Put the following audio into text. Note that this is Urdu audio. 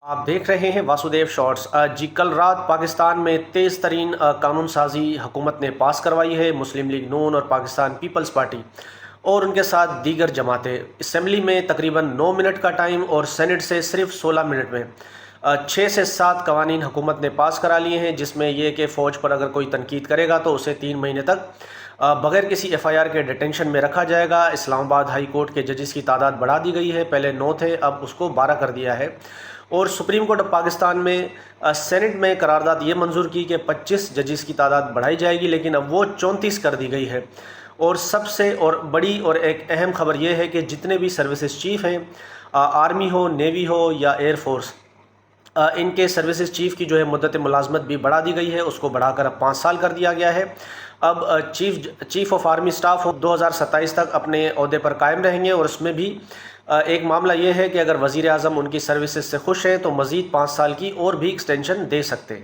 آپ دیکھ رہے ہیں واسودیو شارٹس۔ جی کل رات پاکستان میں تیز ترین قانون سازی حکومت نے پاس کروائی ہے۔ مسلم لیگ نون اور پاکستان پیپلز پارٹی اور ان کے ساتھ دیگر جماعتیں اسمبلی میں تقریباً 9 منٹ کا ٹائم اور سینٹ سے صرف 16 منٹ میں 6 سے 7 قوانین حکومت نے پاس کرا لیے ہیں، جس میں یہ کہ فوج پر اگر کوئی تنقید کرے گا تو اسے 3 مہینے تک بغیر کسی ایف آئی آر کے ڈیٹینشن میں رکھا جائے گا۔ اسلام آباد ہائی کورٹ کے ججز کی تعداد بڑھا دی گئی ہے، پہلے 9 تھے، اب اس کو 12 کر دیا ہے۔ اور سپریم کورٹ آف پاکستان میں سینٹ میں قرارداد یہ منظور کی کہ 25 ججز کی تعداد بڑھائی جائے گی، لیکن اب وہ 34 کر دی گئی ہے۔ اور سب سے بڑی اور ایک اہم خبر یہ ہے کہ جتنے بھی سروسز چیف ہیں، آرمی ہو، نیوی ہو یا ایئر فورس، ان کے سروسز چیف کی جو ہے مدت ملازمت بھی بڑھا دی گئی ہے، اس کو بڑھا کر اب 5 سال کر دیا گیا ہے۔ اب چیف آف آرمی سٹاف 2027 تک اپنے عہدے پر قائم رہیں گے، اور اس میں بھی ایک معاملہ یہ ہے کہ اگر وزیر اعظم ان کی سروسز سے خوش ہیں تو مزید 5 سال کی اور بھی ایکسٹینشن دے سکتے ہیں۔